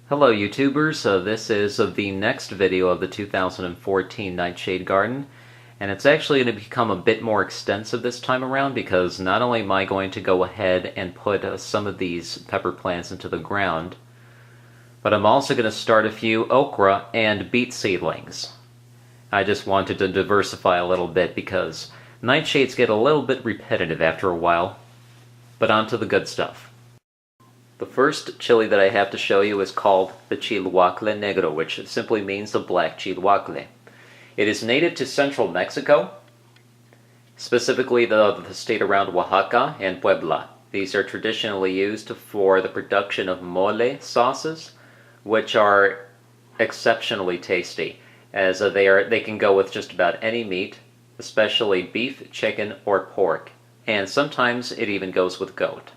Hello YouTubers, this is the next video of the 2014 Nightshade Garden, and it's actually going to become a bit more extensive this time around because not only am I going to go ahead and put some of these pepper plants into the ground, but I'm also going to start a few okra and beet seedlings. I just wanted to diversify a little bit because nightshades get a little bit repetitive after a while, but on to the good stuff. The first chili that I have to show you is called the Chihuahua Negro, which simply means the black chihuahua. It is native to central Mexico, specifically the state around Oaxaca and Puebla. These are traditionally used for the production of mole sauces, which are exceptionally tasty, as they can go with just about any meat, especially beef, chicken, or pork, and sometimes it even goes with goat.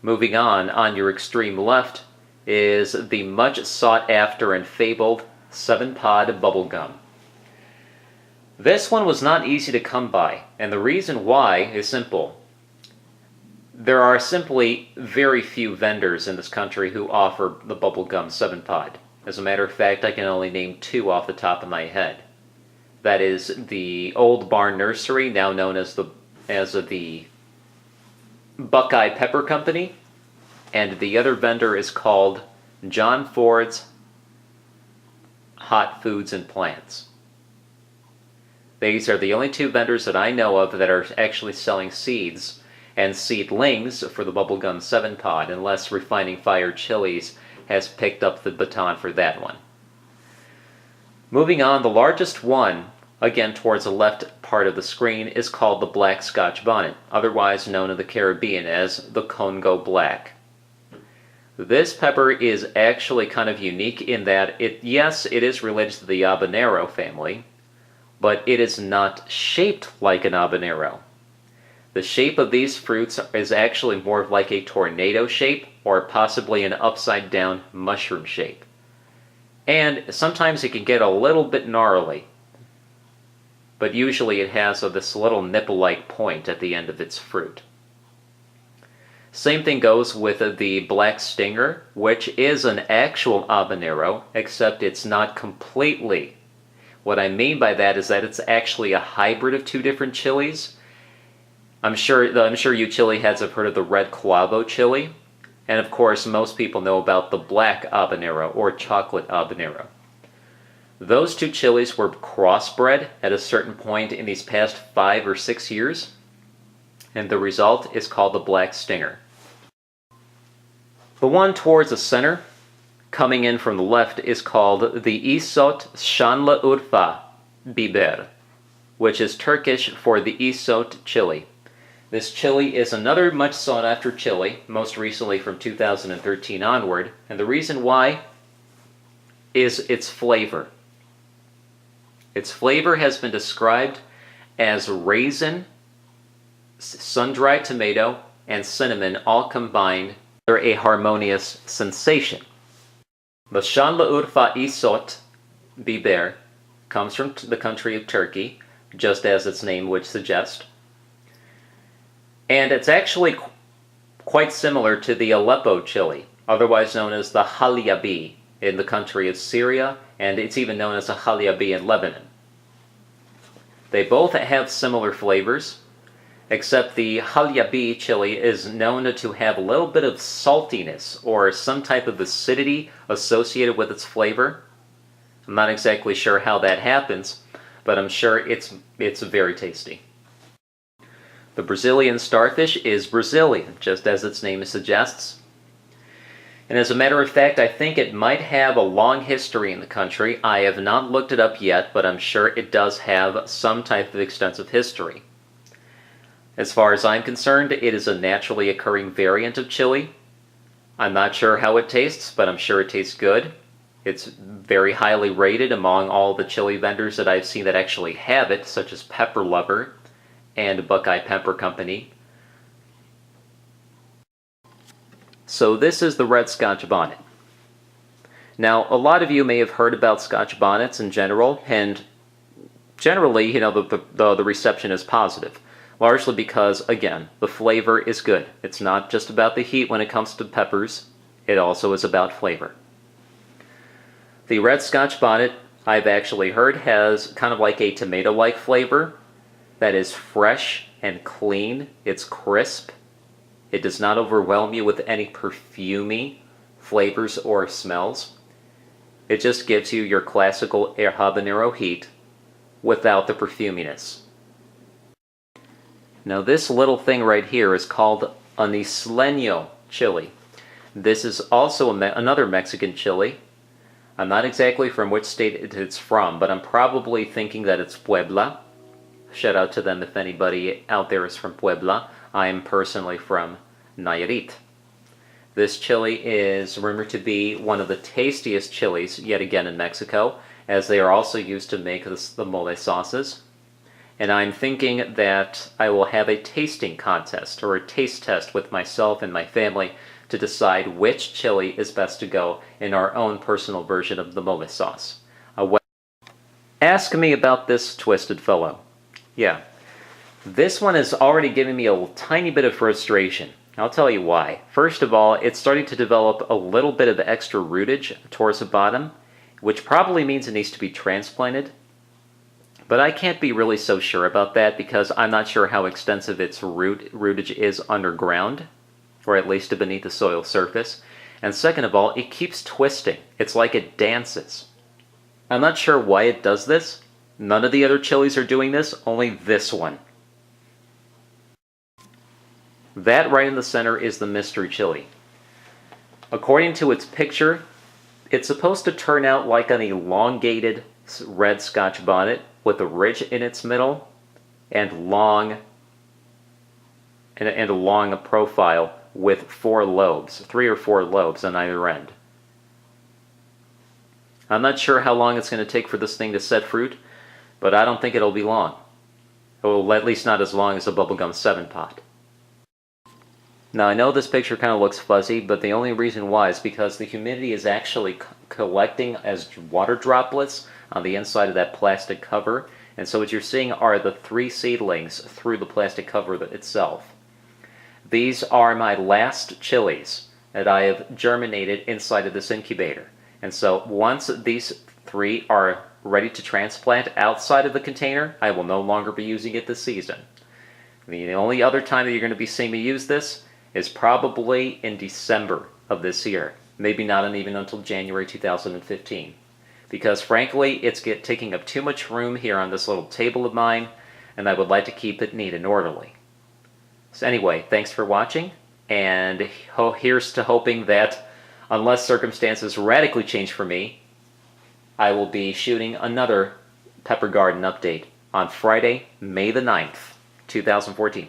Moving on your extreme left is the much sought after and fabled 7-pod bubblegum. This one was not easy to come by, and the reason why is simple. There are simply very few vendors in this country who offer the bubblegum 7-pod. As a matter of fact, I can only name two off the top of my head. That is the Old Barn Nursery, now known as the Buckeye Pepper Company, and the other vendor is called John Ford's Hot Foods and Plants. These are the only two vendors that I know of that are actually selling seeds and seedlings for the bubblegum 7-pod, unless Refining Fire Chilies has picked up the baton for that one. Moving on, the largest one, again towards the left part of the screen, is called the Black Scotch Bonnet, otherwise known in the Caribbean as the Congo Black. This pepper is actually kind of unique in that yes, it is related to the habanero family, but it is not shaped like an habanero. The shape of these fruits is actually more like a tornado shape or possibly an upside down mushroom shape. And sometimes it can get a little bit gnarly, but usually it has this little nipple-like point at the end of its fruit. Same thing goes with the Black Stinger, which is an actual habanero, except it's not completely. What I mean by that is that it's actually a hybrid of two different chilies. I'm sure you chili heads have heard of the red Cuavo chili, and of course most people know about the black habanero or chocolate habanero. Those two chilies were crossbred at a certain point in these past 5 or 6 years, and the result is called the Black Stinger. The one towards the center, coming in from the left, is called the Isot Şanlı Urfa Biber, which is Turkish for the Isot chili. This chili is another much sought after chili, most recently from 2013 onward, and the reason why is its flavor. Its flavor has been described as raisin, sun-dried tomato, and cinnamon all combined for a harmonious sensation. The Şanlıurfa Isot Biber comes from the country of Turkey, just as its name would suggest. And it's actually quite similar to the Aleppo chili, otherwise known as the Haliabi in the country of Syria, and it's even known as the Haliabi in Lebanon. They both have similar flavors, except the Haliabi chili is known to have a little bit of saltiness or some type of acidity associated with its flavor. I'm not exactly sure how that happens, but I'm sure it's very tasty. The Brazilian starfish is Brazilian, just as its name suggests. And as a matter of fact, I think it might have a long history in the country. I have not looked it up yet, but I'm sure it does have some type of extensive history. As far as I'm concerned, it is a naturally occurring variant of chili. I'm not sure how it tastes, but I'm sure it tastes good. It's very highly rated among all the chili vendors that I've seen that actually have it, such as Pepper Lover and Buckeye Pepper Company. So this is the red Scotch bonnet. Now, a lot of you may have heard about Scotch bonnets in general, and generally, the reception is positive. Largely because, again, the flavor is good. It's not just about the heat when it comes to peppers. It also is about flavor. The red Scotch bonnet, I've actually heard, has kind of like a tomato-like flavor that is fresh and clean. It's crisp. It does not overwhelm you with any perfumey flavors or smells. It just gives you your classical habanero heat without the perfuminess. Now this little thing right here is called an isleño chili. This is also another Mexican chili. I'm not exactly from which state it's from, but I'm probably thinking that it's Puebla. Shout out to them if anybody out there is from Puebla. I am personally from Nayarit. This chili is rumored to be one of the tastiest chilies yet again in Mexico, as they are also used to make the mole sauces. And I'm thinking that I will have a tasting contest or a taste test with myself and my family to decide which chili is best to go in our own personal version of the mole sauce. Ask me about this twisted fellow. Yeah, this one is already giving me a tiny bit of frustration. I'll tell you why. First of all, it's starting to develop a little bit of extra rootage towards the bottom, which probably means it needs to be transplanted. But I can't be really so sure about that because I'm not sure how extensive its rootage is underground, or at least beneath the soil surface. And second of all, it keeps twisting. It's like it dances. I'm not sure why it does this. None of the other chilies are doing this, only this one. That right in the center is the mystery chili. According to its picture, it's supposed to turn out like an elongated red Scotch bonnet with a ridge in its middle and a long profile with 4 lobes, 3 or 4 lobes on either end. I'm not sure how long it's going to take for this thing to set fruit, but I don't think it'll be long. Well, at least not as long as a bubblegum 7-pot. Now I know this picture kind of looks fuzzy, but the only reason why is because the humidity is actually collecting as water droplets on the inside of that plastic cover, and so what you're seeing are the 3 seedlings through the plastic cover itself. These are my last chilies that I have germinated inside of this incubator, and so once these 3 are ready to transplant outside of the container, I will no longer be using it this season. The only other time that you're going to be seeing me use this is probably in December of this year. Maybe not even until January 2015. Because frankly, it's taking up too much room here on this little table of mine, and I would like to keep it neat and orderly. So anyway, thanks for watching, and here's to hoping that, unless circumstances radically change for me, I will be shooting another Pepper Garden update on Friday, May the 9th, 2014.